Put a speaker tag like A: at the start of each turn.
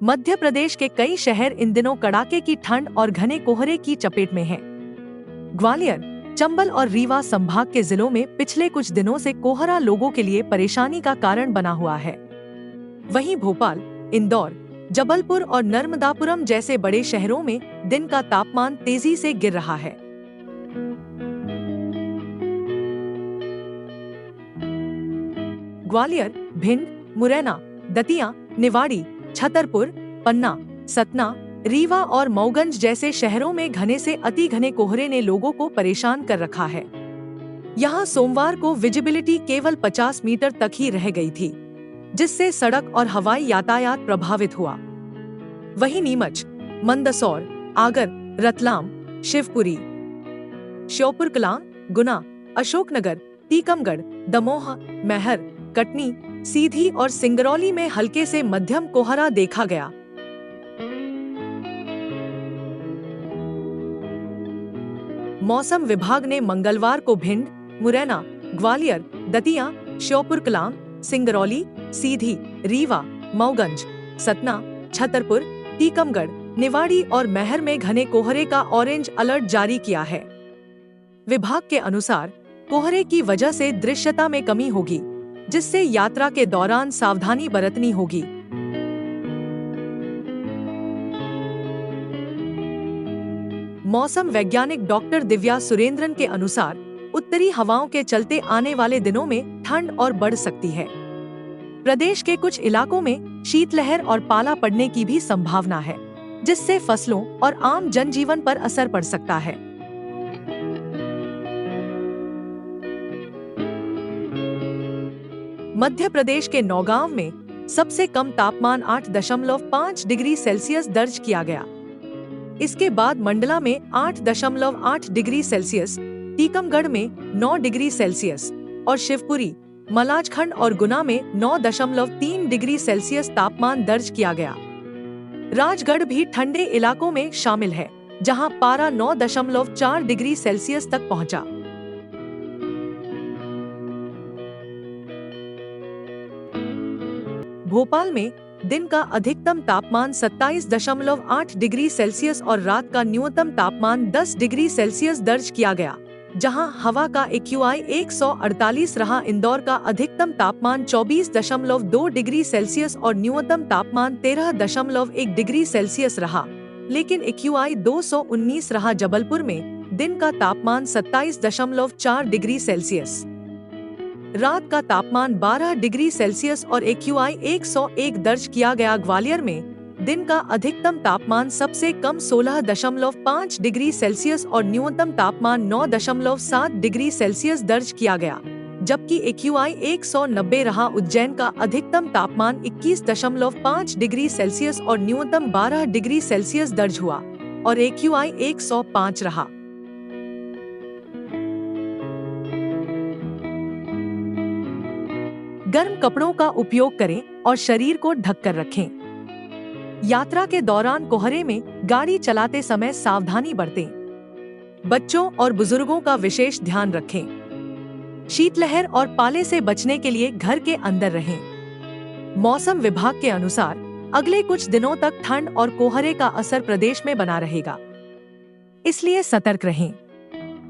A: मध्य प्रदेश के कई शहर इन दिनों कड़ाके की ठंड और घने कोहरे की चपेट में हैं। ग्वालियर, चंबल और रीवा संभाग के जिलों में पिछले कुछ दिनों से कोहरा लोगों के लिए परेशानी का कारण बना हुआ है। वहीं भोपाल, इंदौर, जबलपुर और नर्मदापुरम जैसे बड़े शहरों में दिन का तापमान तेजी से गिर रहा है। ग्वालियर, भिंड, मुरैना, दतिया, निवाड़ी, छतरपुर, पन्ना, सतना, रीवा और मऊगंज जैसे शहरों में घने से अति घने कोहरे ने लोगों को परेशान कर रखा है। यहां सोमवार को विजिबिलिटी केवल 50 मीटर तक ही रह गई थी, जिससे सड़क और हवाई यातायात प्रभावित हुआ। वहीं नीमच, मंदसौर, आगर, रतलाम, शिवपुरी, श्योपुरकलां, गुना, अशोकनगर, टीकमगढ़, दमोह, मैहर, कटनी, सीधी और सिंगरौली में हल्के से मध्यम कोहरा देखा गया। मौसम विभाग ने मंगलवार को भिंड, मुरैना, ग्वालियर, दतिया, श्योपुरकलां, सिंगरौली, सीधी, रीवा, मऊगंज, सतना, छतरपुर, टीकमगढ़, निवाड़ी और मैहर में घने कोहरे का ऑरेंज अलर्ट जारी किया है। विभाग के अनुसार कोहरे की वजह से दृश्यता में कमी होगी, जिससे यात्रा के दौरान सावधानी बरतनी होगी। मौसम वैज्ञानिक डॉक्टर दिव्या सुरेंद्रन के अनुसार उत्तरी हवाओं के चलते आने वाले दिनों में ठंड और बढ़ सकती है। प्रदेश के कुछ इलाकों में शीतलहर और पाला पड़ने की भी संभावना है, जिससे फसलों और आम जनजीवन पर असर पड़ सकता है। मध्य प्रदेश के नौगांव में सबसे कम तापमान 8.5 डिग्री सेल्सियस दर्ज किया गया। इसके बाद मंडला में 8.8 डिग्री सेल्सियस, टीकमगढ़ में 9 डिग्री सेल्सियस और शिवपुरी, मलाजखंड और गुना में 9.3 डिग्री सेल्सियस तापमान दर्ज किया गया। राजगढ़ भी ठंडे इलाकों में शामिल है, जहां पारा 9.4 डिग्री सेल्सियस तक पहुंचा। भोपाल में दिन का अधिकतम तापमान 27.8 डिग्री सेल्सियस और रात का न्यूनतम तापमान 10 डिग्री सेल्सियस दर्ज किया गया, जहां हवा का AQI 148 रहा। इंदौर का अधिकतम तापमान 24.2 डिग्री सेल्सियस और न्यूनतम तापमान 13.1 डिग्री सेल्सियस रहा, लेकिन AQI 219 रहा। जबलपुर में दिन का तापमान 27.4 डिग्री सेल्सियस, रात का तापमान 12 डिग्री सेल्सियस और AQI 101 दर्ज किया गया। ग्वालियर में दिन का अधिकतम तापमान सबसे कम 16.5 डिग्री सेल्सियस और न्यूनतम तापमान 9.7 डिग्री सेल्सियस दर्ज किया गया, जबकि AQI 190 रहा। उज्जैन का अधिकतम तापमान 21.5 डिग्री सेल्सियस और न्यूनतम 12 डिग्री सेल्सियस दर्ज हुआ और AQI 105 रहा। गर्म कपड़ों का उपयोग करें और शरीर को ढककर रखें। यात्रा के दौरान कोहरे में गाड़ी चलाते समय सावधानी बरतें। बच्चों और बुजुर्गों का विशेष ध्यान रखें। शीतलहर और पाले से बचने के लिए घर के अंदर रहें। मौसम विभाग के अनुसार अगले कुछ दिनों तक ठंड और कोहरे का असर प्रदेश में बना रहेगा, इसलिए सतर्क रहें।